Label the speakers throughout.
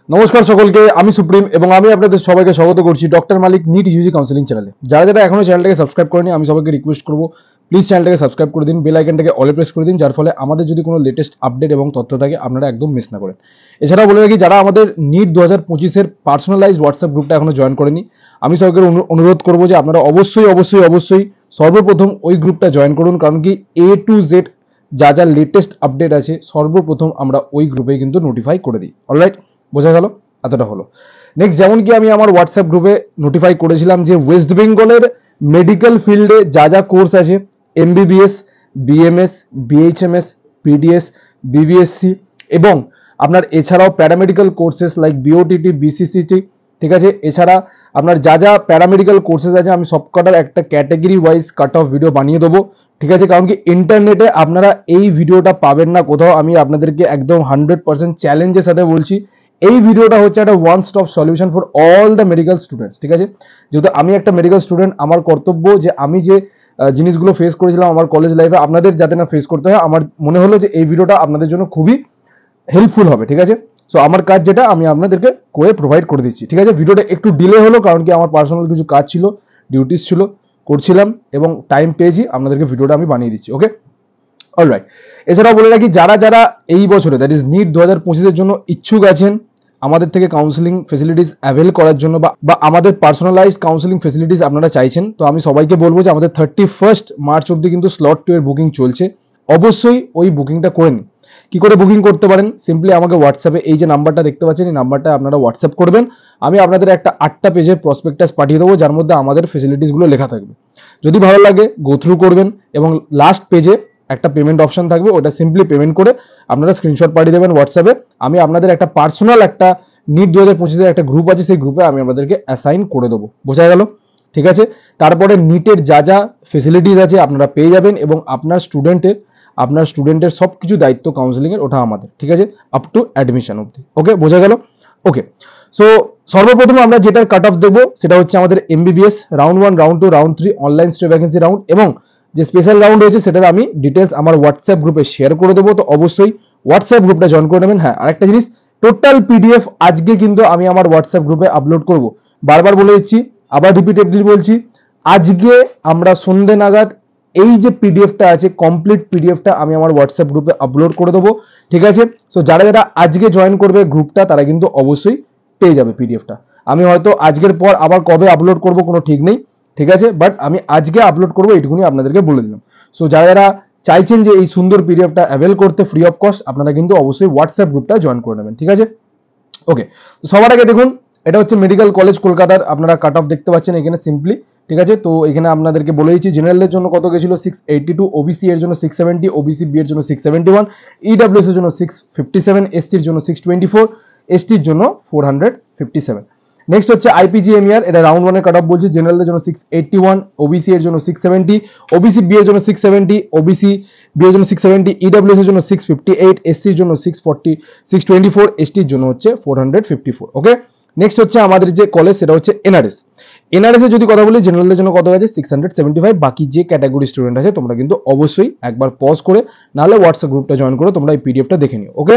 Speaker 1: নমস্কার সকলকে, আমি সুপ্রিম এবং আমি আপনাদের সবাইকে স্বাগত করছি ডক্টর মালিক নিট ইউজি কাউন্সেলিং চ্যানেলে। যারা যারা এখনো চ্যানেলটাকে সাবস্ক্রাইব করেনি, আমি সবাইকে রিকোয়েস্ট করবো প্লিজ চ্যানেলটাকে সাবস্ক্রাইব করে দিন, বেল আইকনটাকে অলে প্রেস করে দিন, যার ফলে আমাদের যদি কোনো লেটেস্ট আপডেট এবং তথ্য থাকে আপনারা একদম মিস না করেন। এছাড়াও বলে রাখি, যারা আমাদের নিট 2025-এর পার্সোনালাইজড হোয়াটসঅ্যাপ গ্রুপটা এখনো জয়েন করেনি, আমি সবাইকে অনুরোধ করবো যে আপনারা অবশ্যই সর্বপ্রথম ওই গ্রুপটা জয়েন করুন, কারণ কি A to Z যা যা লেটেস্ট আপডেট আছে সর্বপ্রথম আমরা ওই গ্রুপে কিন্তু নোটিফাই করে দিই। অলরাইট, বোঝা গেল? এতটা হলো। নেক্সট, যেমন কি আমি আমার হোয়াটসঅ্যাপ গ্রুপে নোটিফাই করেছিলাম যে ওয়েস্ট বেঙ্গলের মেডিকেল ফিল্ডে যা যা কোর্স আছে, MBBS, BMS, BHMS, PDS, BBSC এবং আপনার এছাড়াও paramedical courses like BOTT, BCCT, ঠিক আছে। এছাড়া আপনার যা যা প্যারামেডিক্যাল কোর্সেস আছে আমি সবকটার একটা category wise cut off video বানিয়ে দেবো, ঠিক আছে। কারণ কি ইন্টারনেটে আপনারা এই ভিডিওটা পাবেন না কোথাও, আমি আপনাদেরকে একদম 100% চ্যালেঞ্জের সাথে বলছি এই ভিডিওটা হচ্ছে একটা one stop solution for all the medical students, ঠিক আছে। যেহেতু আমি একটা মেডিকেল স্টুডেন্ট, আমার কর্তব্য যে আমি যে জিনিসগুলো ফেস করেছিলাম আমার কলেজ লাইফে আপনাদের যাতে না ফেস করতে হয়, আমার মনে হলো যে এই ভিডিওটা আপনাদের জন্য খুবই হেল্পফুল হবে, ঠিক আছে। সো আমার কাজ যেটা আমি আপনাদেরকে করে প্রোভাইড করে দিচ্ছি, ঠিক আছে। ভিডিওটা একটু ডিলে হলো কারণ কি আমার পার্সোনাল কিছু কাজ ছিল, ডিউটিস ছিল, করছিলাম এবং টাইম পেয়েছি, আপনাদেরকে ভিডিওটা আমি বানিয়ে দিচ্ছি। ওকে, অলরাইট। এছাড়াও বলে রাখি, যারা যারা এই বছরে দ্যাট ইজ নিট 2025-এর জন্য ইচ্ছুক আছেন আমাদের থেকে কাউন্সিলিং ফেসিলিটিস অ্যাভেল করার জন্য বা আমাদের পার্সোনালাইজড কাউন্সিলিং ফেসিলিটিস আপনারা চাইছেন, তো আমি সবাইকে বলবো যে আমাদের 31 মার্চ অবধি কিন্তু স্লট 2 এর বুকিং চলছে। অবশ্যই ওই বুকিংটা করে নিন। কি করে বুকিং করতে পারেন? সিম্পলি আমাকে হোয়াটসঅ্যাপে এই যে নাম্বারটা দেখতে পাচ্ছেন, এই নাম্বারটা আপনারা হোয়াটসঅ্যাপ করবেন। আমি আপনাদের একটা 8টা পেজের প্রসপেক্টাস পাঠিয়ে দেবো, যার মধ্যে আমাদের ফেসিলিটিসগুলো লেখা থাকবে। যদি ভালো লাগে গো থ্রু করবেন এবং লাস্ট পেজে একটা পেমেন্ট অপশন থাকবে, ওটা সিম্পলি পেমেন্ট করে আপনারা স্ক্রিনশট পাঠিয়ে দেবেন হোয়াটসঅ্যাপে। আমি আপনাদের একটা পার্সোনাল একটা নিট 2025-এর একটা গ্রুপ আছে, সেই গ্রুপে আমি আপনাদেরকে অ্যাসাইন করে দেবো। বোঝা গেল? ঠিক আছে। তারপরে নিটের যা যা ফেসিলিটিস আছে আপনারা পেয়ে যাবেন এবং আপনার স্টুডেন্টের সব কিছু দায়িত্ব কাউন্সিলিংয়ের ওটা আমাদের, ঠিক আছে, আপ টু অ্যাডমিশন অবধি। ওকে, বোঝা গেল? ওকে, সো সর্বপ্রথম আমরা যেটার কাট অফ দেবো সেটা হচ্ছে আমাদের MBBS round 1, round 2, round 3 online stay vacancy round, এবং যে স্পেশাল রাউন্ড হয়েছে সেটার আমি ডিটেলস আমার হোয়াটসঅ্যাপ গ্রুপে শেয়ার করে দেবো। তো অবশ্যই হোয়াটসঅ্যাপ গ্রুপটা জয়েন করে নেবেন। হ্যাঁ, আরেকটা জিনিস, টোটাল PDF আজকে কিন্তু আমি আমার হোয়াটসঅ্যাপ গ্রুপে আপলোড করব। বারবার বলে দিচ্ছি, আবার রিপিটেডলি বলছি, আজকে আমরা সন্ধ্যে নাগাদ এই যে পিডিএফটা আছে কমপ্লিট পিডিএফটা আমি আমার হোয়াটসঅ্যাপ গ্রুপে আপলোড করে দেবো, ঠিক আছে। সো যারা যারা আজকে জয়েন করবে গ্রুপটা তারা কিন্তু অবশ্যই পেয়ে যাবে পিডিএফটা। আমি হয়তো আজকের পর আবার কবে আপলোড করব কোনো ঠিক নেই, ঠিক আছে, বাট আমি আজকে আপলোড করবো এইটুকুনি আপনাদেরকে বলে দিলাম। সো যারা যারা চাইছেন যে এই সুন্দর পিডিএফটা অ্যাভেল করতে ফ্রি অফ কস্ট, আপনারা কিন্তু অবশ্যই হোয়াটসঅ্যাপ গ্রুপটা জয়েন করে নেবেন, ঠিক আছে। ওকে, সবার আগে দেখুন, এটা হচ্ছে মেডিকেল কলেজ কলকাতার আপনারা কাট অফ দেখতে পাচ্ছেন এখানে সিম্পলি, ঠিক আছে। তো এখানে আপনাদেরকে বলে দিচ্ছি, জেনারেলের জন্য কত গেছিল 682, ওবিসি এর জন্য 670, ওবিসি বি এর জন্য 671, ইডব্লিউএস এর জন্য 657, এসটির জন্য 624, এসটির জন্য 457। নেক্সট হচ্ছে IPGMER, এটা রাউন্ড 1 এর কাট অফ বলছি। জেনারেলের জন্য 681, ওবিসি এর জন্য 670, ওবিসি বি এর জন্য 670, ওবিসি বি এর জন্য 670, ইডব্লিউএস এর জন্য 658, এসসির জন্য 624, এসটির জন্য হচ্ছে 454। ওকে, নেক্সট হচ্ছে আমাদের যে কলেজ সেটা হচ্ছে NRS এর যদি কথা বলি, জেনারেলের জন্য কত আছে 675। বাকি যে ক্যাটাগরি স্টুডেন্ট আছে তোমরা কিন্তু অবশ্যই একবার পজ করে নাহলে হোয়াটসঅ্যাপ গ্রুপটা জয়েন করে তোমরা এই পিডিএফটা দেখে নিও। ওকে,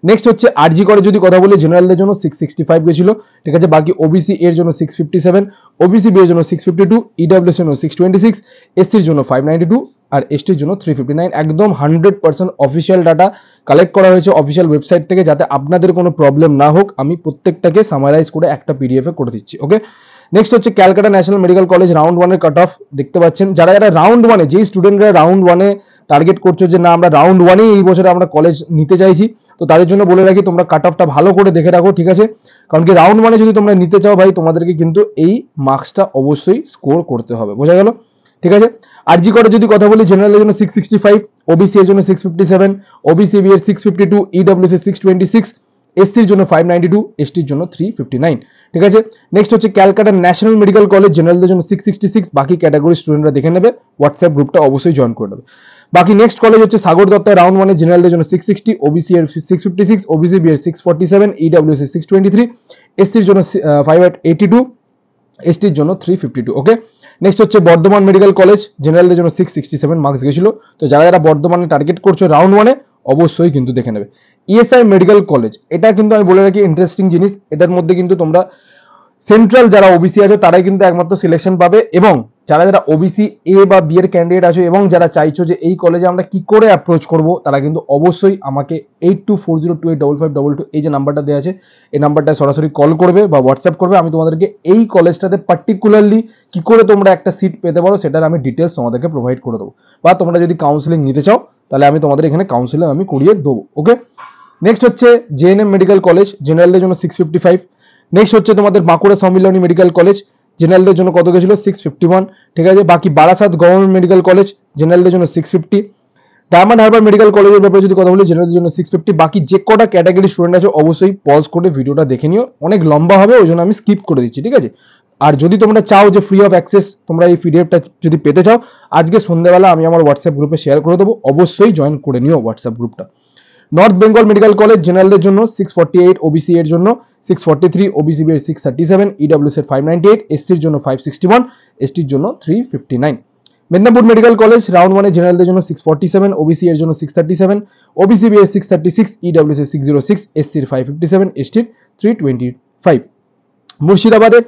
Speaker 1: নেক্সট হচ্ছে আরজি করে যদি কথা বলি, জেনারেলের জন্য 665 গেছিল, ঠিক আছে। বাকি ওবিসি এর জন্য 657, ওবিসি বি এর জন্য 652, ইডব্লিউএস এর জন্য 626, এসসির জন্য 592 আর এসটির জন্য 359। একদম 100% অফিসিয়াল ডাটা কালেক্ট করা হয়েছে অফিসিয়াল ওয়েবসাইট থেকে, যাতে আপনাদের কোনো প্রবলেম না হোক আমি প্রত্যেকটাকে সামারাইজ করে একটা পিডিএফ এ করে দিচ্ছি। ওকে, নেক্সট হচ্ছে Calcutta national medical college round 1 এর কাট অফ দেখতে পাচ্ছেন। যারা যারা রাউন্ড 1 এ, যেই স্টুডেন্টরা রাউন্ড 1 এ টার্গেট করছো যে না আমরা রাউন্ড 1 এই বছরে আমরা কলেজ নিতে চাইছি, তো তাদের জন্য বলে রাখি তোমরা কাট অফটা ভালো করে দেখে রাখো, ঠিক আছে। কারণ কি রাউন্ড 1 এ যদি তোমরা নিতে চাও ভাই, তোমাদেরকে কিন্তু এই মার্কসটা অবশ্যই স্কোর করতে হবে। বোঝা গেল? ঠিক আছে। আরজি করে যদি কথা বলি, জেনারেলের জন্য 665, ওবিসি এর জন্য 657, ওবিসি বি এর 652, ইডব্লিউএস এর 626, এসসির জন্য 592, এসটির জন্য 359, ঠিক আছে। নেক্সট হচ্ছে ক্যালকাটা ন্যাশনাল মেডিকেল কলেজ, জেনারেলদের জন্য 666। বাকি ক্যাটাগরি স্টুডেন্টরা দেখে নেবে, হোয়াটসঅ্যাপ গ্রুপটা অবশ্যই জয়েন করে নেবে। বাকি নেক্সট কলেজ হচ্ছে সাগর দত্ত রাউন্ড 1 এ, জেনারেলদের জন্য 660, ওবিসি এর 656, ওবিসি বি এর 647, ইডব্লিউএস এর 623, এসসির জন্য 582, এসটির জন্য 352। ওকে, নেক্সট হচ্ছে বর্ধমান মেডিকেল কলেজ, জেনারেলদের জন্য 667 মার্কস গেছিল। তো যারা যারা বর্ধমানে টার্গেট করছো রাউন্ড 1 এ, অবশ্যই কিন্তু দেখে নেবে। ইএসআই মেডিকেল কলেজ, এটা কিন্তু আমি বলে রাখি ইন্টারেস্টিং জিনিস, এটার মধ্যে কিন্তু তোমরা সেন্ট্রাল যারা ওবিসি আছে তারাই কিন্তু একমাত্র সিলেকশন পাবে, এবং যারা যারা ওবিসি এ বা বি এর ক্যান্ডিডেট আছে এবং যারা চাইছো যে এই কলেজে আমরা কি করে অ্যাপ্রোচ করব, তারা কিন্তু অবশ্যই আমাকে 8240285522 এই যে নাম্বারটা দেওয়া আছে এই নাম্বারটা সরাসরি কল করবে বা হোয়াটসঅ্যাপ করবে। আমি তোমাদেরকে এই কলেজটাতে পার্টিকুলারলি কি করে তোমরা একটা সিট পেতে পারো সেটার আমি ডিটেলস তোমাদেরকে প্রোভাইড করে দেবো, বা তোমরা যদি কাউন্সিলিং নিতে চাও তাহলে আমি তোমাদের এখানে কাউন্সিলিং আমি করিয়ে দেবো। ওকে, নেক্সট হচ্ছে জেএনএম মেডিকেল কলেজ, জেনারেলদের জন্য 655। নেক্সট হচ্ছে তোমাদের বাঁকুড়া সম্মিলনী মেডিকেল কলেজ, জেনারেলদের জন্য কত গেছিল 651, ঠিক আছে। বাকি বারাসাত গভর্নমেন্ট মেডিকেল কলেজ, জেনারেলদের জন্য 650। ডায়মন্ড হারবার মেডিকেল কলেজের ব্যাপারে যদি কথা বলি, জেনারেলদের জন্য 650। বাকি যে কটা ক্যাটাগরি স্টুডেন্ট আছে অবশ্যই পজ করে ভিডিওটা দেখে নিও, অনেক লম্বা হবে ওই জন্য আমি স্কিপ করে দিচ্ছি, ঠিক আছে। আর যদি তোমরা চাও যে ফ্রি অফ অ্যাক্সেস তোমরা এই পিডিএফটা যদি পেতে চাও, আজকে সন্ধ্যাবেলা আমি আমার হোয়াটসঅ্যাপ গ্রুপে শেয়ার করে দেবো, অবশ্যই জয়েন করে নিও হোয়াটসঅ্যাপ গ্রুপটা। নর্থ বেঙ্গল মেডিকেল কলেজ, জেনারেলদের জন্য 648, ওবিসি এর জন্য 643, ওবিসি এর 637, ইডব্লিউএস এর 598, এসসির জন্য 561, এসটির জন্য 359। মেদিনীপুর মেডিকেল কলেজ রাউন্ড 1 এ জেনারেলদের জন্য 647, ওবিসি এর জন্য 637, ওবিসি এর 636, ইডব্লিউএস এর 606, এসসির 557, এসটির 325। মুর্শিদাবাদে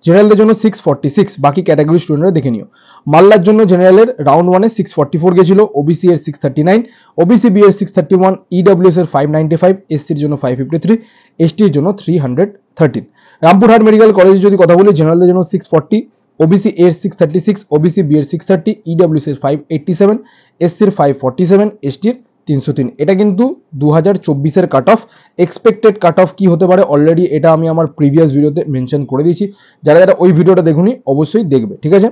Speaker 1: জেনারেলদের জন্য 646, বাকি ক্যাটাগরি স্টুডেন্টরা দেখে নিও। মালদার জন্য জেনারেলের রাউন্ড 1 এ 644 গেছিল, ওবিসি এর 639, ওবিসি বি এর 631, ইডব্লিউএস এর 595, এসসির জন্য 553, এসটির জন্য 313। রামপুরহাট মেডিকেল কলেজে যদি কথা বলি, জেনারেলদের জন্য 640, ওবিসি এর 636, ওবিসি বি এর 630, ইডব্লিউএস এর 587, এসসির 547, এসটির 303। এটা কিন্তু 2024 এর cut off, expected cut off কি হতে পারে অলরেডি এটা আমি আমার প্রিভিয়াস ভিডিওতে মেনশন করে দিয়েছি, যারা যারা ওই ভিডিওটা দেখুনি অবশ্যই দেখবে, ঠিক আছে।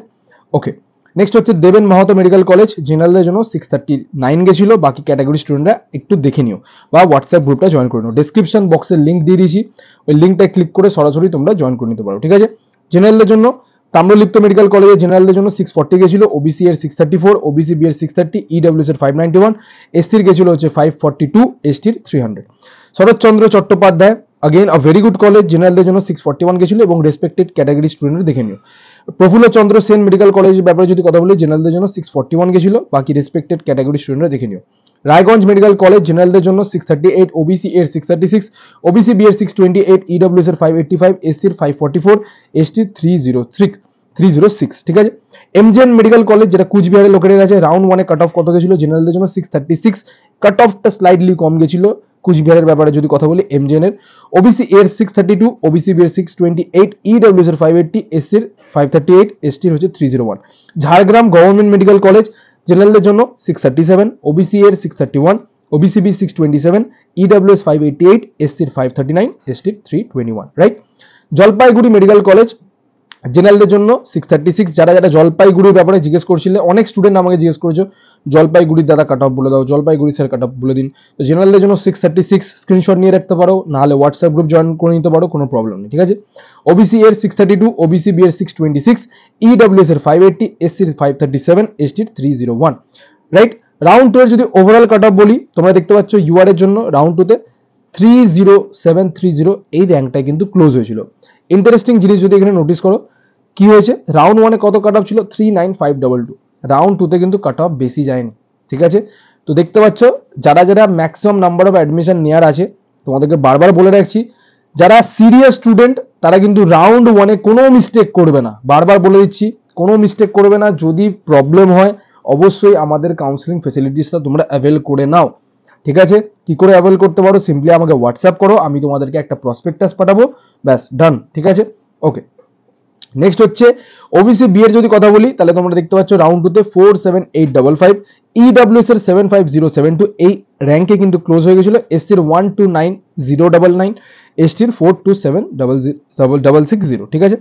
Speaker 1: ওকে, নেক্সট হচ্ছে দেবেন মাহাতো মেডিকেল কলেজ, জেনারেলের জন্য 639 গেছিল, বাকি ক্যাটাগরি স্টুডেন্টরা একটু দেখে নিও বা হোয়াটসঅ্যাপ গ্রুপটা জয়েন করে নিও, ডেসক্রিপশন বক্সে লিঙ্ক দিয়ে দিয়েছি, ওই লিঙ্কটা ক্লিক করে সরাসরি তোমরা জয়েন করে নিতে পারো, ঠিক আছে। জেনারেলের জন্য তাম্রলিপ্ত মেডিকেল কলেজে জেনারেলদের জন্য 640 গেছিল, ওবিসি এর 634, ওবিসি বি এর 630, ইডব্লিউএস এর 591, এসসির গেছিল হচ্ছে 542, এসটির 300। Saratchandra Chattopadhyay again a very good college, জেনারেলদের জন্য 641 গেছিল এবং রেসপেক্টেড ক্যাটাগরি স্টুডেন্টরা দেখে নিও। প্রফুল্ল চন্দ্র সেন মেডিকেল কলেজের ব্যাপারে যদি কথা বলি, জেনারেলদের জন্য 641 গেছিল, বাকি রেসপেক্টেড ক্যাটাগরি স্টুডেন্টরা দেখে নিও। রায়গঞ্জ মেডিকেল কলেজ, জেনারেলদের জন্য 638, ওবিসি এর 636, ওবিসি বি এর 628, ইডব্লিউএস এর 585, এসসির 544, এসটির 306, ঠিক আছে। এমজেএন মেডিকেল কলেজ যেটা কুচবিহারের লোকের আছে, রাউন্ড 1 এ কাট অফ কত গেছিল, জেনারেলদের জন্য 636, কাট অফটা স্লাইডলি কম গেছিল কুচবিহারের ব্যাপারে যদি কথা বলি এমজেএন এর। ওবিসি এর 632, ওবিসি বি এর 628, ইডব্লিউএস এর 580, এসসির 538, এসটির হচ্ছে 301। ঝাড়গ্রাম গভর্নমেন্ট মেডিকেল কলেজ, জেনারেলদের জন্য 637, ওবিসি এর 631, ওবিসি বি 627, ইডব্লিউএস 588, এসসির 539, এসটির 321, রাইট। জলপাইগুড়ি মেডিকেল কলেজ, জেনারেলদের জন্য 636। যারা যারা জলপাইগুড়ির ব্যাপারে জিজ্ঞেস করছিলে, অনেক স্টুডেন্ট আমাকে জিজ্ঞেস করেছো জলপাইগুড়ির দাদা কাট অফ বলে দাও, জলপাইগুড়ি স্যার কাট অফ বলে দিন। তো জেনারেলদের জন্য 636, স্ক্রিনশট নিয়ে রাখতে পারো, নাহলে হোয়াটসঅ্যাপ গ্রুপ জয়েন করে নিতে পারো, কোনো প্রবলেম নেই, ঠিক আছে। ওবিসি এর 632, ওবিসি বি এর 626, ইডব্লিউএস এর 580, এসসির 537, এসটির 301, রাইট। রাউন্ড 2 এর যদি ওভারঅল কাট অফ বলি, তোমরা দেখতে পাচ্ছ ইউআর এর জন্য রাউন্ড 2 তে 30730 এই র্যাঙ্কটা কিন্তু ক্লোজ হয়েছিল। ইন্টারেস্টিং জিনিস যদি এখানে নোটিস করো, কি হয়েছে, রাউন্ড 1 এ কত কাট অফ ছিল 39522, রাউন্ড 2 তে কিন্তু কাট অফ বেশি যায়নি, ঠিক আছে। তো দেখতে পাচ্ছ যারা যারা ম্যাক্সিমাম নাম্বার অফ অ্যাডমিশন নেওয়ার আছে, তোমাদেরকে বারবার বলে রাখছি, যারা সিরিয়াস স্টুডেন্ট তারা কিন্তু রাউন্ড 1 এ কোনো মিস্টেক করবে না, বারবার বলে দিচ্ছি কোনো মিস্টেক করবে না। যদি প্রবলেম হয় অবশ্যই আমাদের কাউন্সিলিং ফেসিলিটিসটা তোমরা অ্যাভেল করে নাও, ঠিক আছে। কি করে অ্যাভেল করতে পারো, সিম্পলি আমাকে হোয়াটসঅ্যাপ করো, আমি তোমাদেরকে একটা প্রসপেক্টাস পাঠাবো, ব্যাস ডান, ঠিক আছে। ওকে, নেক্সট হচ্ছে ওবিসি বি এর যদি কথা বলি, তাহলে তোমরা দেখতে পাচ্ছ রাউন্ড 2 তে 47855, ইডব্লিউএস এর 75072 এই র্যাঙ্কে কিন্তু ক্লোজ হয়ে গেছিল। এসসির 129099, এসটির 427060, ঠিক আছে।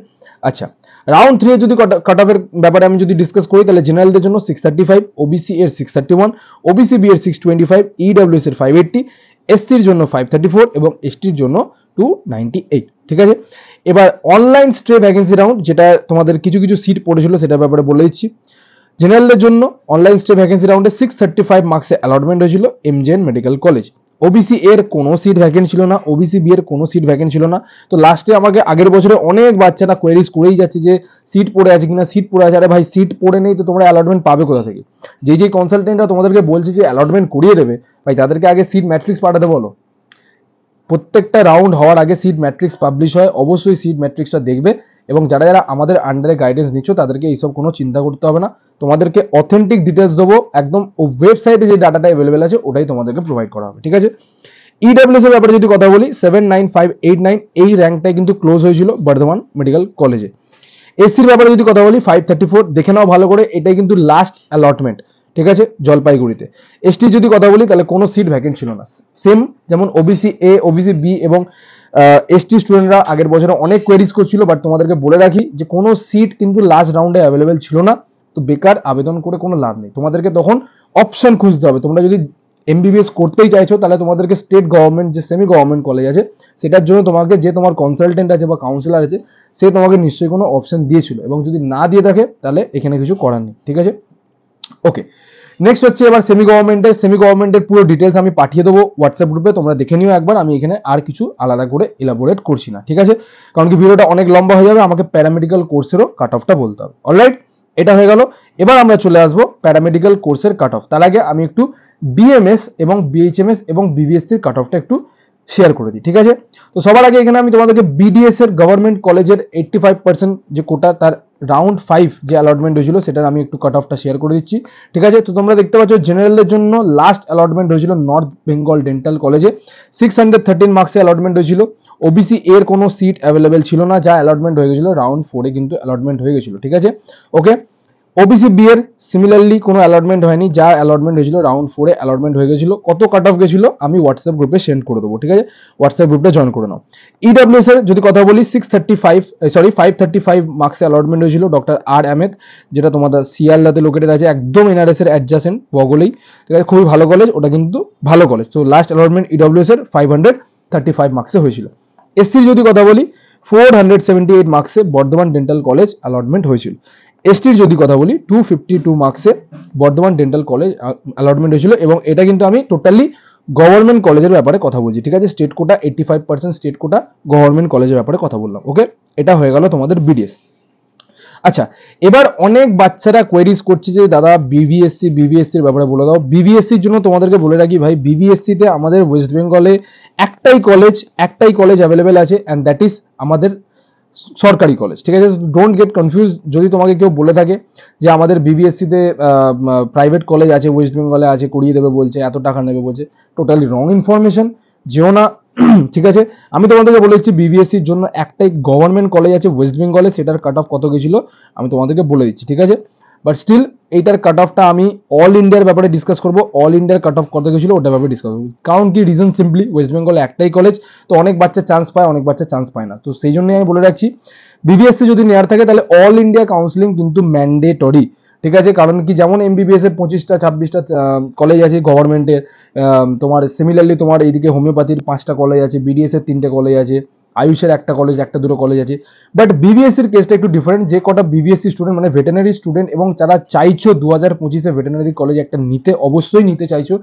Speaker 1: আচ্ছা, রাউন্ড 3 এর যদি কাট অফের ব্যাপারে আমি যদি ডিসকাস করি, তাহলে জেনারেলদের জন্য 635, ওবিসি এর 631, ওবিসি বি এর 625, ইডব্লিউএস এর 580, এসটির জন্য 534 এবং এসটির জন্য 298, ঠিক আছে। এবার অনলাইন স্ট্রে ভ্যাকেন্সি রাউন্ড, যেটা তোমাদের কিছু কিছু সিট পড়েছিল সেটার ব্যাপারে বলে দিচ্ছি। জেনারেলের জন্য অনলাইন স্ট্রে ভ্যাকেন্সি রাউন্ডে 635 মার্কসে অ্যালটমেন্ট হয়েছিল এমজেএন মেডিকেল কলেজ। ওবিসি এর কোনো সিট ভ্যাকেন্ট ছিল না, ওবিসি বি এর কোনো সিট ভ্যাকেন্ট ছিল না। তো লাস্টে আমাকে আগের বছরে অনেক বাচ্চারা কোয়েরিজ করেই যাচ্ছে যে সিট পড়ে আছে কিনা, সিট পড়ে আছে। আরে ভাই, সিট পড়ে নেই তো তোমরা অ্যালটমেন্ট পাবে কোথা থেকে? যে কনসালটেন্টরা তোমাদেরকে বলছে যে অ্যালটমেন্ট করিয়ে দেবে, ভাই তাদেরকে আগে সিট ম্যাট্রিক্স পাঠাতে বলো। প্রত্যেকটা রাউন্ড হওয়ার আগে সিট ম্যাট্রিক্স পাবলিশ হয়, অবশ্যই সিট ম্যাট্রিক্সটা দেখবে। এবং যারা যারা আমাদের আন্ডারে গাইডেন্স নিচ্ছ তাদেরকে এইসব কোনো চিন্তা করতে হবে না, তোমাদেরকে অথেন্টিক ডিটেলস দেবো, একদম ওয়েবসাইটে যে ডাটাটা অ্যাভেলেবেল আছে ওটাই তোমাদেরকে প্রোভাইড করা হবে, ঠিক আছে। ইডব্লিউএস এর ব্যাপারে যদি কথা বলি 79589 এই র্যাঙ্কটাই কিন্তু ক্লোজ হয়েছিল বর্ধমান মেডিকেল কলেজে। এসসির ব্যাপারে যদি কথা বলি 534, দেখে নাও ভালো করে, এটাই কিন্তু লাস্ট অ্যালটমেন্ট, ঠিক আছে, জলপাইগুড়িতে। এসটি যদি কথা বলি তাহলে কোনো সিট ভ্যাকেন্ট ছিল না, সেম যেমন ওবিসি এ, ওবিসি বি এবং এসটি স্টুডেন্টরা আগের বছরে অনেক কোয়েরিজ করছিল, বাট তোমাদেরকে বলে রাখি যে কোনো সিট কিন্তু লাস্ট রাউন্ডে অ্যাভেলেবেল ছিল না। তো বেকার আবেদন করে কোনো লাভ নেই, তোমাদেরকে তখন অপশন খুঁজতে হবে। তোমরা যদি এমবিবিএস করতেই চাইছো তাহলে তোমাদেরকে স্টেট গভর্নমেন্ট যে সেমি গভর্নমেন্ট কলেজ আছে সেটার জন্য তোমাকে যে তোমার কনসালটেন্ট আছে বা কাউন্সিলর আছে সে তোমাকে নিশ্চয়ই কোনো অপশন দিয়েছিল, এবং যদি না দিয়ে থাকে তাহলে এখানে কিছু করার নেই, ঠিক আছে। ওকে, নেক্সট হচ্ছে এবার সেমি গভর্নমেন্টের পুরো ডিটেলস আমি পাঠিয়ে দেবো হোয়াটসঅ্যাপ গ্রুপে, তোমরা দেখে নিও একবার। আমি এখানে আর কিছু আলাদা করে এলাবোরেট করছি না, ঠিক আছে, কারণ কি ভিডিওটা অনেক লম্বা হয়ে যাবে, আমাকে প্যারামেডিক্যাল কোর্সেরও কাট অফটা বলতে হবে। অলরাইট, এটা হয়ে গেল। এবার আমরা চলে আসবো প্যারামেডিক্যাল কোর্সের কাট অফ। তার আগে আমি একটু বিএমএস এবং বিএইচএমএস এবং বিবিএসসির কাট অফটা একটু শেয়ার করে দিই, ঠিক আছে। তো সবার আগে এখানে আমি তোমাদেরকে বিডিএস এর গভর্নমেন্ট কলেজের 85% যে কোটা তার রাউন্ড 5 যে অ্যালটমেন্ট হয়েছিল সেটার আমি একটু কাট অফটা শেয়ার করে দিচ্ছি, ঠিক আছে। তো তোমরা দেখতে পাচ্ছ জেনারেলের জন্য লাস্ট অ্যালটমেন্ট হয়েছিল নর্থ বেঙ্গল ডেন্টাল কলেজে, 613 মার্কসে অ্যালটমেন্ট হয়েছিল। ওবিসি এর কোনো সিট অ্যাভেলেবেল ছিল না, যা অ্যালটমেন্ট হয়ে গেছিল রাউন্ড 4-এ কিন্তু অ্যালটমেন্ট হয়ে গেছিল, ঠিক আছে। ওকে, ওবিসি বি এর সিমিলারলি কোনো অ্যালটমেন্ট হয়নি, যা অ্যালটমেন্ট হয়েছিল রাউন্ড 4-এ অ্যালটমেন্ট হয়ে গেছিল। কত কাট অফ গেছিল আমি হোয়াটসঅ্যাপ গ্রুপে সেন্ড করে দেবো, ঠিক আছে, হোয়াটসঅ্যাপ গ্রুপটা জয়েন করে নাও। ইডব্লিউএস এর যদি কথা বলি 535 মার্কসে অ্যালটমেন্ট হয়েছিল ডক্টর আর আহমেদ, যেটা তোমাদের শিয়ালদাতে লোকেটেড আছে, একদম এনআরএস এর অ্যাডজাসেন্ট বগলেই, ঠিক আছে, খুবই ভালো কলেজ, ওটা কিন্তু ভালো কলেজ। তো লাস্ট অ্যালটমেন্ট ইডব্লিউএস এর 535 মার্কসে হয়েছিল। এসসির যদি কথা বলি 478 মার্কসে বর্ধমান ডেন্টাল কলেজ অ্যালটমেন্ট হয়েছিল। এসটির যদি কথা বলি 252 মার্কসে বর্ধমান ডেন্টাল কলেজ অ্যালটমেন্ট হয়েছিল, এবং এটা কিন্তু আমি টোটালি গভর্নমেন্ট কলেজের ব্যাপারে কথা বলছি, ঠিক আছে। State quota 85% state quota, government কলেজের ব্যাপারে কথা বললাম। ওকে, এটা হয়ে গেল তোমাদের বিডিএস। আচ্ছা, এবার অনেক বাচ্চারা কোয়েরিজ করছে যে দাদা বিবিএসসির ব্যাপারে বলে দাও। বিবিএসসির জন্য তোমাদেরকে বলে রাখি ভাই, বিবিএসসিতে আমাদের ওয়েস্ট বেঙ্গলে একটাই কলেজ অ্যাভেলেবেল আছে, অ্যান্ড দ্যাট ইজ আমাদের সরকারি কলেজ, ঠিক আছে। ডোন্ট গেট কনফিউজ, যদি তোমাকে কেউ বলে থাকে যে আমাদের বিবিএসসিতে প্রাইভেট কলেজ আছে ওয়েস্ট বেঙ্গলে আছে, করিয়ে দেবে বলছে, এত টাকা নেবে বলছে, টোটালি রং ইনফরমেশন, যেও না, ঠিক আছে। আমি তোমাদেরকে বলে দিচ্ছি বিবিএসসির জন্য একটাই গভর্নমেন্ট কলেজ আছে ওয়েস্ট বেঙ্গলে, সেটার কাট অফ কত গেছিল আমি তোমাদেরকে বলে দিচ্ছি, ঠিক আছে। বাট স্টিল এইটার কাট অফটা আমি অল ইন্ডিয়ার ব্যাপারে ডিসকাস করবো, অল ইন্ডিয়ার কাট অফ কত গেছিল ওটার ব্যাপারে ডিসকাস করবো। কারণ কি, রিজন সিম্পলি ওয়েস্ট বেঙ্গলে একটাই কলেজ, তো অনেক বাচ্চা চান্স পায়, অনেক বাচ্চা চান্স পায় না, তো সেই জন্যই আমি বলে রাখছি বিবিএসসি যদি নেওয়ার থাকে তাহলে অল ইন্ডিয়া কাউন্সিলিং কিন্তু ম্যান্ডেটরি, ঠিক আছে। কারণ কি, যেমন এমবিবিএস এর 25টা-26টা কলেজ আছে গভর্নমেন্টের, তোমার সিমিলারলি তোমার এইদিকে হোমিওপ্যাথির 5টা কলেজ আছে, বিডিএস এর 3টে কলেজ আছে, আয়ুষের একটা কলেজ, একটা দুটো কলেজ আছে। বাট বিবিএসসির কেসটা একটু ডিফারেন্ট, যে কটা বিবিএসসি স্টুডেন্ট মানে ভেটেনারি স্টুডেন্ট এবং যারা চাইছো 2025-এ ভেটেনারি কলেজ একটা নিতে, অবশ্যই নিতে চাইছো,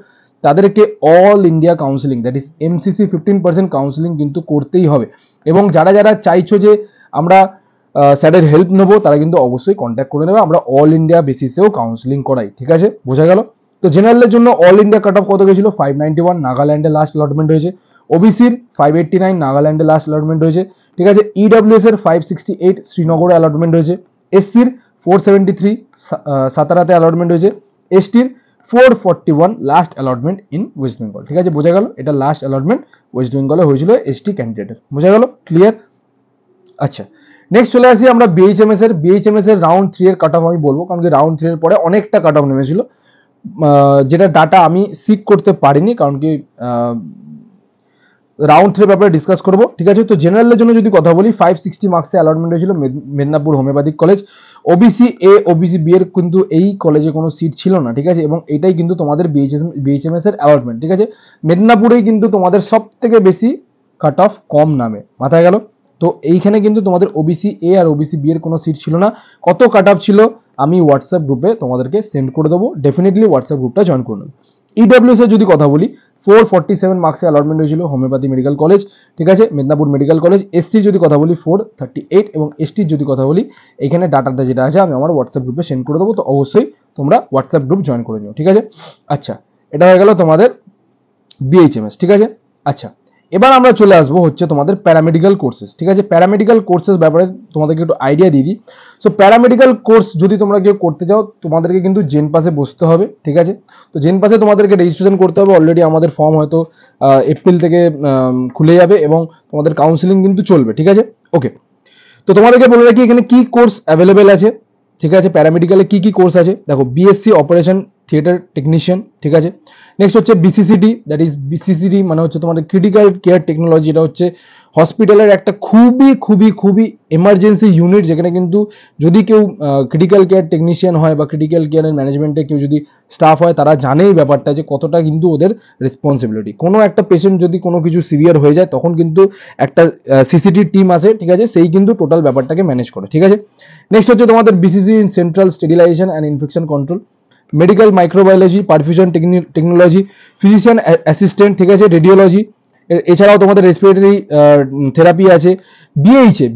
Speaker 1: তাদেরকে all India counselling that is MCC 15% counselling কিন্তু করতেই হবে। এবং যারা যারা চাইছো যে আমরা স্যারের হেল্প নেবো, তারা কিন্তু অবশ্যই কন্ট্যাক্ট করে নেবে, আমরা অল ইন্ডিয়া বেসিসেও কাউন্সিলিং করাই, ঠিক আছে, বোঝা গেল। তো জেনারেলের জন্য অল ইন্ডিয়া কাট অফ কত গেছিল 591, নাগাল্যান্ডে লাস্ট অ্যালটমেন্ট হয়েছে। ওবিসির 589, নাগাল্যান্ডে লাস্ট অ্যালটমেন্ট হয়েছে, ঠিক আছে। ইডব্লিউএস এর 568, শ্রীনগরে অ্যালটমেন্ট হয়েছে। এসসির 473, সাতারাতে অ্যালটমেন্ট হয়েছে। এসটির 441 last allotment in West Bengal, ঠিক আছে, বোঝা গেল। এটা লাস্ট অ্যালটমেন্ট ওয়েস্ট বেঙ্গলে হয়েছিল এসটি ক্যান্ডিডেটের, বোঝা গেল, ক্লিয়ার। আচ্ছা, নেক্সট চলে আসি আমরা বিএইচএমএস এর রাউন্ড 3 এর কাট অফ আমি বলবো, কারণ কি রাউন্ড 3 এর পরে অনেকটা কাট অফ নেমেছিল, যেটা ডাটা আমি সিক করতে পারিনি, কারণ কি রাউন্ড 3 ব্যাপারে ডিসকাস করবো, ঠিক আছে। তো জেনারেলের জন্য যদি কথা বলি 560 মার্কসে অ্যালটমেন্ট হয়েছিল Medinipur homeopathic college. OBC A, OBC B এর কিন্তু এই কলেজে কোনো সিট ছিল না, ঠিক আছে, এবং এটাই কিন্তু তোমাদের বিএইচএমএস এর অ্যালটমেন্ট, ঠিক আছে। মেদিনীপুরেই কিন্তু তোমাদের সব থেকে বেশি কাট অফ কম নামে, মাথায় গেল। তো এইখানে কিন্তু তোমাদের ওবিসি এ আর ওবিসি বি এর কোনো সিট ছিল না। কত কাট অফ ছিল আমি হোয়াটসঅ্যাপ গ্রুপে তোমাদেরকে সেন্ড করে দেবো, ডেফিনেটলি হোয়াটসঅ্যাপ গ্রুপটা জয়েন করে নেবে। ইডব্লিউএস এর যদি কথা বলি 447 মার্কসে অ্যালটমেন্ট হয়েছিল হোমিওপ্যাথি মেডিকেল কলেজ, ঠিক আছে, মেদিনীপুর মেডিকেল কলেজ। এসসির যদি কথা বলি 438, এবং এসটির যদি কথা বলি এইখানে ডাটাটা যেটা আছে আমি আমার হোয়াটসঅ্যাপ গ্রুপে সেন্ড করে দেবো, তো অবশ্যই তোমরা হোয়াটসঅ্যাপ গ্রুপ জয়েন করে নিও, ঠিক আছে। আচ্ছা, এটা হয়ে গেল তোমাদের বিএইচএমএস, ঠিক আছে। আচ্ছা, এবার আমরা চলে আসবো হচ্ছে তোমাদের প্যারামেডিক্যাল কোর্সেস, ঠিক আছে। প্যারামেডিক্যাল কোর্সেস ব্যাপারে তোমাদেরকে একটু আইডিয়া দিয়ে দিই। সো প্যারামেডিক্যাল কোর্স যদি তোমরা কেউ করতে চাও তোমাদেরকে কিন্তু জেন পাসে বসতে হবে, ঠিক আছে। তো জেন পাসে তোমাদেরকে রেজিস্ট্রেশন করতে হবে। অলরেডি আমাদের ফর্ম হয়তো এপ্রিল থেকে খুলে যাবে এবং তোমাদের কাউন্সিলিং কিন্তু চলবে, ঠিক আছে। ওকে, তো তোমাদেরকে বলে রাখি এখানে কি কোর্স অ্যাভেলেবেল আছে, ঠিক আছে। প্যারামেডিক্যালে কি কি কোর্স আছে দেখো, বিএসসি অপারেশন থিয়েটার টেকনিশিয়ান, ঠিক আছে। নেক্সট হচ্ছে বিসিসিটি, দ্যাট ইজ বিসিসিটি মানে হচ্ছে তোমাদের ক্রিটিক্যাল কেয়ার টেকনোলজি। এটা হচ্ছে হসপিটালের একটা খুবই খুবই খুবই এমার্জেন্সি ইউনিট, যেখানে কিন্তু যদি কেউ ক্রিটিক্যাল কেয়ার টেকনিশিয়ান হয় বা ক্রিটিক্যাল কেয়ারের ম্যানেজমেন্টে কেউ যদি স্টাফ হয়, তারা জানে এই ব্যাপারটা যে কতটা কিন্তু ওদের রেসপন্সিবিলিটি। কোনো একটা পেশেন্ট যদি কোনো কিছু সিভিয়ার হয়ে যায় তখন কিন্তু একটা সিসিটি টিম আছে, ঠিক আছে, সেই কিন্তু টোটাল ব্যাপারটাকে ম্যানেজ করে, ঠিক আছে। নেক্সট হচ্ছে তোমাদের BCC in central sterilization and infection control, medical microbiology, perfusion technology, physician assistant, ঠিক আছে, রেডিওলজি। এছাড়াও তোমাদের রেসপিরেটরি থেরাপি আছে।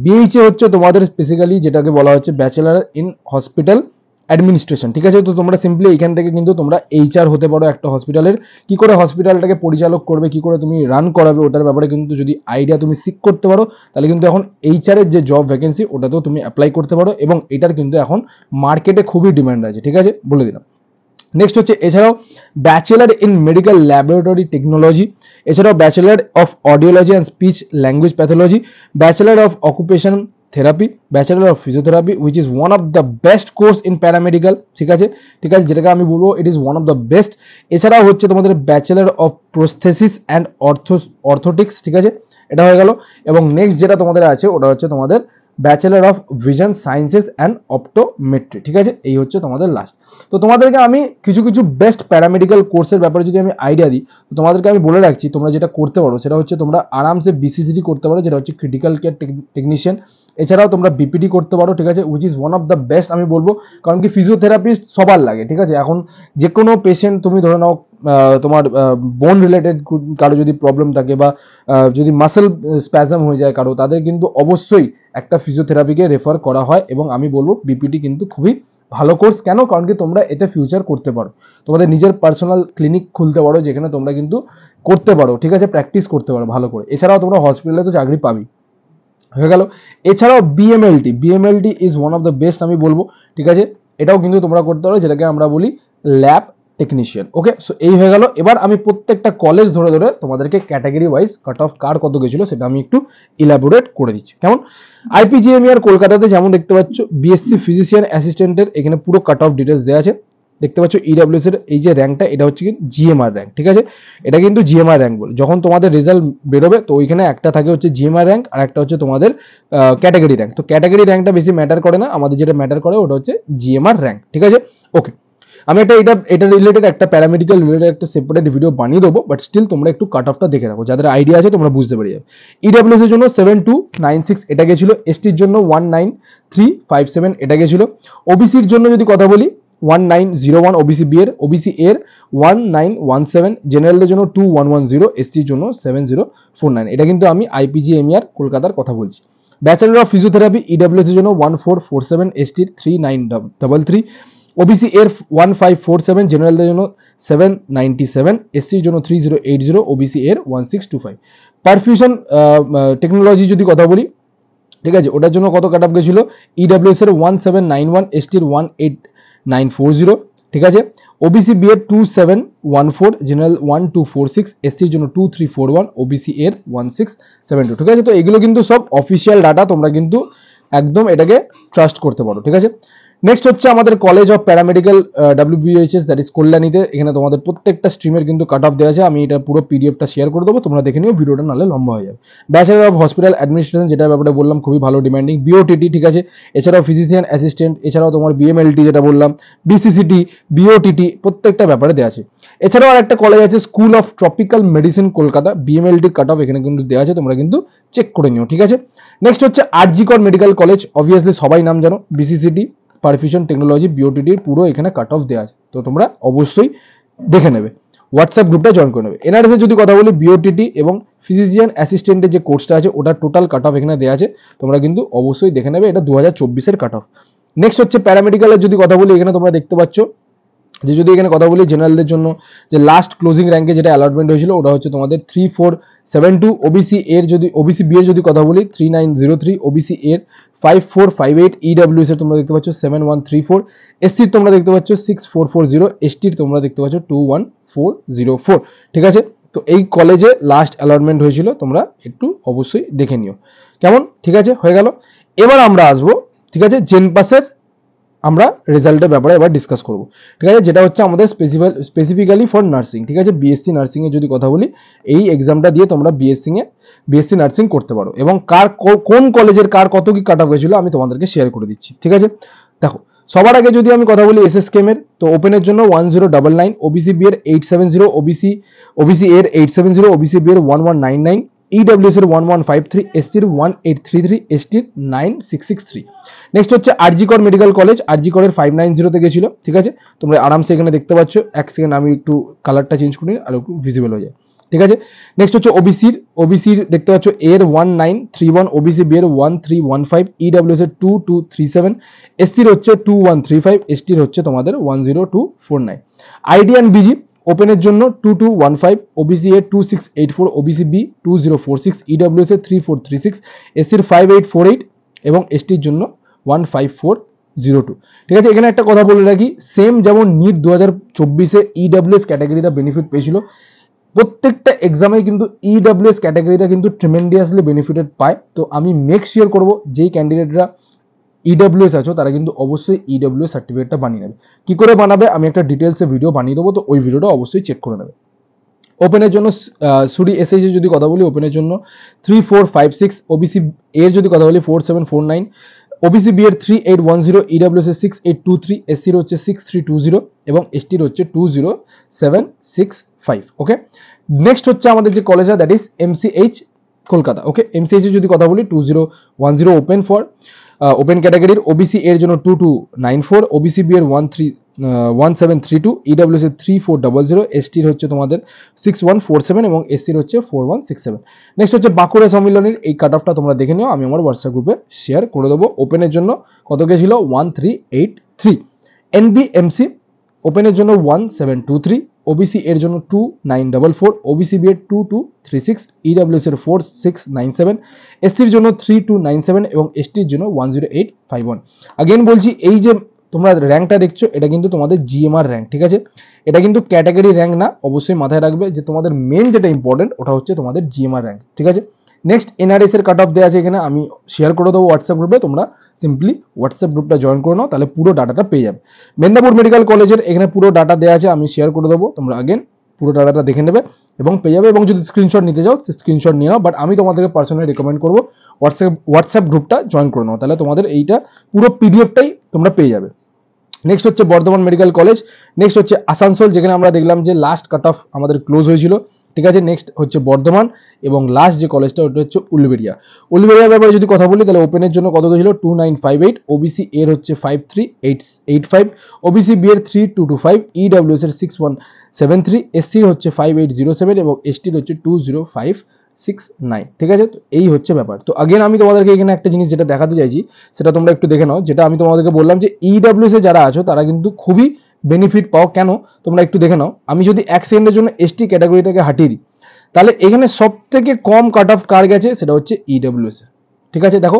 Speaker 1: বিএইচএ হচ্ছে তোমাদের স্পেসিক্যালি যেটাকে বলা হচ্ছে ব্যাচেলার ইন হসপিটাল অ্যাডমিনিস্ট্রেশন, ঠিক আছে। তো তোমরা সিম্পলি এখান থেকে কিন্তু তোমরা এইচআর হতে পারো একটা হসপিটালের। কি করে হসপিটালটাকে পরিচালক করবে, কি করে তুমি রান করাবে, ওটার ব্যাপারে কিন্তু যদি আইডিয়া তুমি সিক করতে পারো, তাহলে কিন্তু এখন এইচআর এর যে জব ভ্যাকেন্সি ওটাতেও তুমি অ্যাপ্লাই করতে পারো এবং এটার কিন্তু এখন মার্কেটে খুবই ডিমান্ড আছে, ঠিক আছে, বলে দিলাম। নেক্সট হচ্ছে এছাড়াও bachelor in medical laboratory technology, এছাড়াও bachelor of audiology and speech language pathology, bachelor of occupation therapy, bachelor of physiotherapy, which is one of the best course in paramedical, ঠিক আছে, ঠিক আছে, যেটাকে আমি বলবো it is one of the best. এছাড়াও হচ্ছে তোমাদের bachelor of prosthesis and orthotics, ঠিক আছে, এটা হয়ে গেল। এবং নেক্সট যেটা তোমাদের আছে ওটা হচ্ছে তোমাদের bachelor of vision sciences and optometry, ঠিক আছে, এই হচ্ছে তোমাদের লাস্ট। তো তোমাদেরকে আমি কিছু কিছু বেস্ট প্যারামেডিক্যাল কোর্সের ব্যাপারে যদি আমি আইডিয়া দিই, তো তোমাদেরকে আমি বলে রাখছি তোমরা যেটা করতে পারো সেটা হচ্ছে তোমরা আরামসে বিসিসিটি করতে পারো, যেটা হচ্ছে ক্রিটিক্যাল কেয়ার টেকনিশিয়ান। এছাড়াও তোমরা বিপিডি করতে পারো, ঠিক আছে, which is one of the best আমি বলবো। কারণ কি ফিজিওথেরাপিস্ট সবার লাগে, ঠিক আছে। এখন যে কোনো পেশেন্ট তুমি ধরে নাও তোমার বোন রিলেটেড কারো যদি প্রবলেম থাকে বা যদি মাসেল স্প্যাজম হয়ে যায় কারো, তাদের কিন্তু অবশ্যই একটা ফিজিওথেরাপিকে রেফার করা হয় এবং আমি বলবো বিপিটি কিন্তু খুবই ভালো কোর্স। কেন? কারণ কি তোমরা এতে ফিউচার করতে পারো, তোমাদের নিজের পার্সোনাল ক্লিনিক খুলতে পারো, যেখানে তোমরা কিন্তু করতে পারো, ঠিক আছে, প্র্যাকটিস করতে পারো ভালো করে। এছাড়াও তোমরা হসপিটালে তো চাকরি পাবি, হয়ে গেল। এছাড়াও BMLT is one of the best আমি বলবো, ঠিক আছে, এটাও কিন্তু তোমরা করতে পারো, যেটাকে আমরা বলি ল্যাব টেকনিশিয়ান। ওকে, সো এই হয়ে গেল। এবার আমি প্রত্যেকটা কলেজ ধরে ধরে তোমাদেরকে ক্যাটাগরি ওয়াইজ কাট অফ কার কত গেছিল সেটা আমি একটু ইলাবোরেট করে দিচ্ছি। কেমন? আইপিজিএমইআর কলকাতাতে যেমন দেখতে পাচ্ছ বিএসসি ফিজিশিয়ান অ্যাসিস্ট্যান্টের এখানে পুরো কাট অফ ডিটেলস দেওয়া আছে। দেখতে পাচ্ছ ইডব্লিউএস এর এই যে র্যাঙ্কটা, এটা হচ্ছে কি জিএমআর র্যাঙ্ক, ঠিক আছে, এটা কিন্তু জিএমআর র্যাঙ্ক বলে। যখন তোমাদের রেজাল্ট বেরোবে তো ওইখানে একটা থাকে হচ্ছে জিএমআর র্যাঙ্ক আর একটা হচ্ছে তোমাদের ক্যাটাগরি র্যাঙ্ক। তো ক্যাটাগরি র্যাঙ্কটা বেশি ম্যাটার করে না, আমাদের যেটা ম্যাটার করে ওটা হচ্ছে জিএমআর র্যাঙ্ক, ঠিক আছে। ওকে, আমি এটা রিলেটেড একটা প্যারামেডিক্যাল রিলেটেড একটা সেপারেট ভিডিও বানিয়ে দেবো, বাট স্টিল তোমরা একটু কাট অফটা দেখে রাখো, যাদের আইডিয়া আছে তোমরা বুঝতে পেরে যাবে। ইডব্লিউএস এর জন্য 7296 এটা গেছিল, এসটির জন্য 19357 এটা গেছিল, ওবিসির জন্য যদি কথা বলি 1901 ওবিসি এর 1917, জেনারেলদের জন্য 2110, এসটির জন্য 7049। এটা কিন্তু আমি আইপিজিএমইআর কলকাতার কথা বলছি। ব্যাচেলর অফ ফিজিওথেরাপি ইডব্লিউএস এর জন্য 1447, এসটির 3933, ওবিসি এর 1547, জেনারেলদের জন্য 797, এসসির জন্য 3080, ওবিসি এর 1625। পারফিউশন টেকনোলজি যদি কথা বলি, ঠিক আছে, ওটার জন্য কত কাট অফ গেছিল? ইডব্লিউএস এর 1791, এসটির 18940, ঠিক আছে, ওবিসি বি এর 2714, জেনারেল 1246, এসটির জন্য 2341, ওবিসি এর 1672, ঠিক আছে। তো এগুলো কিন্তু সব অফিসিয়াল ডাটা, তোমরা কিন্তু একদম এটাকে ট্রাস্ট করতে পারো, ঠিক আছে। নেক্সট হচ্ছে আমাদের college of paramedical WBHS, that is কল্যাণীতে। এখানে তোমাদের প্রত্যেকটা স্ট্রিমের কিন্তু কাট অফ দেওয়া আছে, আমি এটা পুরো পিডিএফটা শেয়ার করে দেবো, তোমরা দেখে নিও, ভিডিওটা নাহলে লম্বা হয়ে যাবে। ব্যাচেলার অফ হসপিটাল অ্যাডমিনিস্ট্রেশন, যেটা ব্যাপারে বললাম খুবই ভালো ডিমান্ডিং। বিওটিটি, ঠিক আছে, এছাড়াও ফিজিশিয়ান অ্যাসিস্ট্যান্ট, এছাড়াও তোমার বিএমএলটি যেটা বললাম, বিসিসিটি, বিওটিটি, প্রত্যেকটা ব্যাপারে দেওয়া আছে। এছাড়াও আরেকটা কলেজ আছে school of tropical medicine Kolkata, BMLT cut off এখানে কিন্তু দেওয়া আছে, তোমরা কিন্তু চেক করে নিও, ঠিক আছে। নেক্সট হচ্ছে আরজিকর মেডিকেল কলেজ, অবভিয়াসলি সবাই নাম জানো, বিসিসিটি, পারফিউশন টেকনোলজি, বিওটিটির পুরো এখানে কাট অফ দেওয়া আছে, তো তোমরা অবশ্যই দেখে নেবে, হোয়াটসঅ্যাপ গ্রুপটা জয়েন করে নেবে। এনআরএস এর যদি কথা বলি, বিওটিটি এবং ফিজিশিয়ান অ্যাসিস্ট্যান্টের যে কোর্সটা আছে ওটা টোটাল কাট অফ এখানে দেওয়া আছে, তোমরা কিন্তু অবশ্যই দেখে নেবে, এটা 2024 এর কাট অফ। নেক্সট হচ্ছে প্যারামেডিক্যালের যদি কথা বলি, এখানে তোমরা দেখতে পাচ্ছ যে যদি এখানে কথা বলি জেনারেলদের জন্য যে লাস্ট ক্লোজিং র্যাঙ্কে যেটা অ্যালটমেন্ট হয়েছিল ওটা হচ্ছে তোমাদের 3472, ওবিসি এর যদি ওবিসি বি এর যদি কথা বলি 3903, ওবিসি এর 5458, ইডব্লিউএস এর তোমরা দেখতে পাচ্ছ 7134, এসসির তোমরা দেখতে পাচ্ছ 6440, এসটির তোমরা দেখতে পাচ্ছ 21404। ঠিক আছে, তো এই কলেজে লাস্ট অ্যালটমেন্ট হয়েছিল, তোমরা একটু অবশ্যই দেখে নিও কেমন। ঠিক আছে, হয়ে গেল। এবার আমরা আসবো, ঠিক আছে, জেনপাসের আমরা রেজাল্টের ব্যাপারে এবার ডিসকাস করব। ঠিক আছে, যেটা হচ্ছে আমাদের স্পেসিফিক্যালি ফর নার্সিং। ঠিক আছে, বিএসসি নার্সিং এর যদি কথা বলি, এই এক্সামটা দিয়ে তোমরা বিএসসি নার্সিং করতে পারো। এবং কোন কলেজের কার কত কি কাট অফ হয়েছিল আমি তোমাদেরকে শেয়ার করে দিচ্ছি। ঠিক আছে, দেখো সবার আগে যদি আমি কথা বলি এসএসকেএম এর, তো ওপেনের জন্য 1099, ওবিসি বি এর 870, ওবিসি এর 870, ওবিসি বি এর 1199, ইডব্লিউএস এর 1153, এসসির 1833, এসটির 9663। নেক্সট হচ্ছে আরজি কর মেডিকেল কলেজ, আরজি করের 590 তে গেছিল। ঠিক আছে, তোমরা আরামসে এখানে দেখতে পাচ্ছ। এক সেকেন্ড আমি একটু কালারটা চেঞ্জ করি আর একটু ভিজিবল হয়ে যায়। ঠিক আছে, নেক্সট হচ্ছে ওবিসির দেখতে পাচ্ছ এর 1931, ওবিসি বি এর 1315, ইডব্লিউএস এর 2237, এসসির হচ্ছে 2135, এসটির হচ্ছে তোমাদের 10249। আইডি অ্যান্ড বিজি ওপেনের জন্য 2215, ওবিসি এর 2684, ওবিসি বি 2046, ইডব্লিউএস এর 3436, এসসির 5848 এবং এসটির জন্য 15402। ঠিক আছে, এখানে একটা কথা বলে রাখি, সেম যেমন নিট 2024-এ ইডব্লিউএস ক্যাটাগরিটা বেনিফিট পেয়েছিল, প্রত্যেকটা এক্সামে কিন্তু ইডব্লিউএস ক্যাটাগরিটা কিন্তু ট্রিমেন্ডিয়াসলি বেনিফিটেড পায়। তো আমি মেক শিওর করবো যেই ক্যান্ডিডেটরা ইডব্লিউএস আছো তারা কিন্তু অবশ্যই ইডব্লিউএস সার্টিফিকেটটা বানিয়ে নেবে। কি করে বানাবে আমি একটা ডিটেলসে ভিডিও বানিয়ে দেবো, তো ওই ভিডিওটা অবশ্যই চেক করে নেবে। ওপেনের জন্য সুডি এসএইচ যদি কথা বলি, ওপেনের জন্য 3456, ওবিসি এর যদি কথা বলি 4749, ওবিসি বি এর 3810, ইডব্লিউএস এর 6823, এসসির হচ্ছে 6320 এবং এসটির হচ্ছে 20765। ওকে, নেক্সট হচ্ছে আমাদের যে কলেজটা that is MCh Kolkata. Okay, MCh এর যদি কথা বলি 2010 ওপেন ফর ওপেন ক্যাটাগরির, ওবিসি এর জন্য 2294, ওবিসি বি এর 1732, ইডব্লিউএস এর 3400, এসটির হচ্ছে তোমাদের 6147 এবং এসসির হচ্ছে 4167। নেক্সট হচ্ছে বাঁকুড়া সম্মিলনের এই কাট অফটা তোমরা দেখে নিও, আমি আমার হোয়াটসঅ্যাপ গ্রুপে শেয়ার করে দেবো। ওপেনের জন্য কত গেছিল 1383, এনবিএমসি ওপেনের জন্য 1723, ওবিসি এর জন্য 2944, ওবিসি বি এর 2236, ইডব্লিউএস এর 4697, এসটির জন্য 3297 এবং এসটির জন্য 10851। আগেন বলছি, এই যে তোমরা র্যাঙ্কটা দেখছো এটা কিন্তু তোমাদের জিএমআর র্যাঙ্ক। ঠিক আছে, এটা কিন্তু ক্যাটাগরি র্যাঙ্ক না, অবশ্যই মাথায় রাখবে যে তোমাদের মেন যেটা ইম্পর্টেন্ট ওটা হচ্ছে তোমাদের জিএমআর র্যাঙ্ক। ঠিক আছে, নেক্সট এনআরএস এর কাট অফ দেওয়া আছে এখানে, আমি শেয়ার করে দেবো হোয়াটসঅ্যাপ গ্রুপে, তোমরা সিম্পলি হোয়াটসঅ্যাপ গ্রুপটা জয়েন করে নাও, তাহলে পুরো ডাটাটা পেয়ে যাবে। মেদিনীপুর মেডিকেল কলেজের এখানে পুরো ডাটা দেওয়া আছে, আমি শেয়ার করে দেবো, তোমরা আগেন পুরো ডাটাটা দেখে নেবে এবং পেয়ে যাবে। এবং যদি স্ক্রিনশট নিতে যাও স্ক্রিনশট নিয়ে নাও, বাট আমি তোমাদেরকে পার্সোনালি রেকমেন্ড করবো হোয়াটসঅ্যাপ গ্রুপটা জয়েন করে নাও, তাহলে তোমাদের এইটা পুরো পিডিএফটাই তোমরা পেয়ে যাবে। নেক্সট হচ্ছে বর্ধমান মেডিকেল কলেজ, নেক্সট হচ্ছে আসানসোল, যেখানে আমরা দেখলাম যে লাস্ট কাট অফ আমাদের ক্লোজ হয়েছিল। ঠিক আছে, নেক্সট হচ্ছে বর্ধমান এবং লাস্ট যে কলেজটা ওটা হচ্ছে উলুবেড়িয়ার ব্যাপারে যদি কথা বলি তাহলে ওপেনের জন্য কত গেছিল 2958, ওবিসি এর হচ্ছে 53885, ওবিসি বি এর 3225, ইডব্লিউএস এর 6173, এসসি হচ্ছে 5807 এবং এসটির হচ্ছে 20569। ঠিক আছে, তো এই হচ্ছে ব্যাপার। তো আগেন আমি তোমাদেরকে এখানে একটা জিনিস যেটা দেখাতে চাইছি সেটা তোমরা একটু দেখে নাও, যেটা আমি তোমাদেরকে বললাম যে ইডব্লিউএস এ যারা আছো তারা কিন্তু খুবই বেনিফিট পাও। কেন তোমরা একটু দেখে নাও, আমি যদি এক সেকেন্ডের জন্য এসটি ক্যাটাগরিটাকে হাটিয়ে দিই তাহলে এখানে সব থেকে কম কাট অফ কার গেছে সেটা হচ্ছে ইডব্লিউএস। ঠিক আছে, দেখো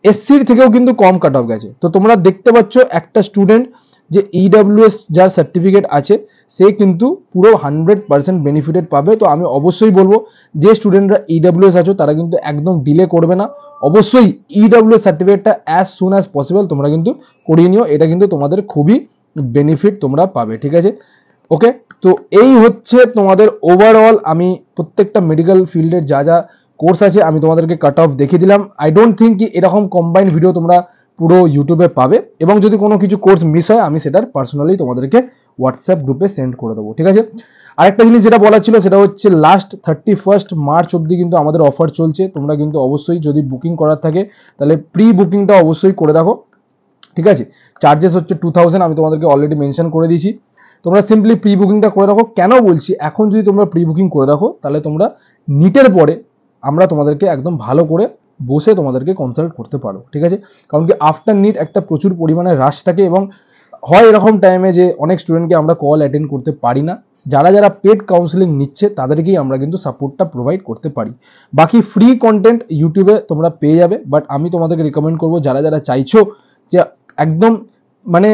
Speaker 1: এসসির থেকেও কিন্তু কম কাট অফ গেছে। তো তোমরা দেখতে পাচ্ছ একটা স্টুডেন্ট যে ইডব্লিউএস যার সার্টিফিকেট আছে সে কিন্তু পুরো 100% বেনিফিটেড পাবে। তো আমি অবশ্যই বলবো যে স্টুডেন্টরা ইডব্লিউএস আছো তারা কিন্তু একদম ডিলে করবে না, অবশ্যই ইডব্লিউএস সার্টিফিকেটটা অ্যাজ সুন অ্যাজ পসিবল তোমরা কিন্তু করিয়ে নিও, এটা কিন্তু তোমাদের খুবই বেনিফিট তোমরা পাবে। ঠিক আছে, ওকে, তো এই হচ্ছে তোমাদের ওভারঅল আমি প্রত্যেকটা মেডিকেল ফিল্ডের যা যা কোর্স আছে আমি তোমাদেরকে কাট অফ দেখিয়ে দিলাম। আই ডোন্ট থিঙ্ক কি এরকম কম্বাইন্ড ভিডিও তোমরা পুরো ইউটিউবে পাবে, এবং যদি কোনো কিছু কোর্স মিস হয় আমি সেটার পার্সোনালি তোমাদেরকে হোয়াটসঅ্যাপ গ্রুপে সেন্ড করে দেবো। ঠিক আছে, আরেকটা জিনিস যেটা বলা ছিল সেটা হচ্ছে লাস্ট 31 মার্চ অবধি কিন্তু আমাদের অফার চলছে, তোমরা কিন্তু অবশ্যই যদি বুকিং করার থাকে তাহলে প্রি বুকিংটা অবশ্যই করে রাখো। ঠিক আছে, চার্জেস হচ্ছে 2000, আমি তোমাদেরকে অলরেডি মেনশন করে দিয়েছি, তোমরা সিম্পলি প্রি বুকিংটা করে রাখো। কেন বলছি, এখন যদি তোমরা প্রি বুকিং করে রাখো তাহলে তোমরা নিটের পরে আমরা তোমাদেরকে একদম ভালো করে বসে তোমাদেরকে কনসাল্ট করতে পারো। ঠিক আছে, কারণ কি আফটার নিট একটা প্রচুর পরিমাণে রাশ থাকে এবং হয় এরকম টাইমে যে অনেক স্টুডেন্টকে আমরা কল অ্যাটেন্ড করতে পারি না, যারা যারা পেড কাউন্সিলিং নিচ্ছে তাদেরকেই আমরা কিন্তু সাপোর্টটা প্রোভাইড করতে পারি। বাকি ফ্রি কন্টেন্ট ইউটিউবে তোমরা পেয়ে যাবে, বাট আমি তোমাদেরকে রিকমেন্ড করবো যারা যারা চাইছো যে একদম মানে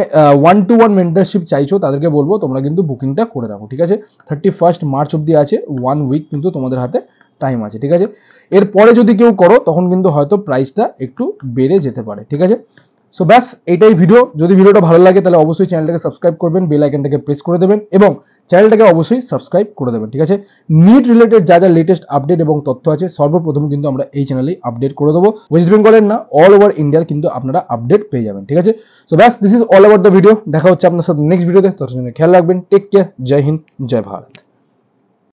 Speaker 1: 1-to-1 মেন্টরশিপ চাইছো তাদেরকে বলবো তোমরা কিন্তু বুকিংটা করে রাখো, ঠিক আছে। 31 মার্চ অব্দি আছে, 1 উইক কিন্তু তোমাদের হাতে টাইম আছে, ঠিক আছে। এরপরে যদি কেউ করো তখন কিন্তু হয়তো প্রাইসটা একটু বেড়ে যেতে পারে, ঠিক আছে। সো ব্যাস এইটাই ভিডিও। যদি ভিডিওটা ভালো লাগে তাহলে অবশ্যই চ্যানেলটাকে সাবস্ক্রাইব করবেন, বেল আইকনটাকে প্রেস করে দেবেন এবং চ্যানেলটাকে অবশ্যই সাবস্ক্রাইব করে দেবেন, ঠিক আছে। নিট রিলেটেড যা যা লেটেস্ট আপডেট এবং তথ্য আছে সর্বপ্রথম কিন্তু আমরা এই চ্যানেলেই আপডেট করে দেবো। ওয়েস্ট বেঙ্গলের না, অল ওভার ইন্ডিয়ার কিন্তু আপনারা আপডেট পেয়ে যাবেন, ঠিক আছে। সো ব্যাস this is all over the video. দেখা হচ্ছে আপনার সাথে নেক্সট ভিডিওতে, ততক্ষণ খেয়াল রাখবেন। টেক কেয়ার, জয় হিন্দ, জয় ভারত।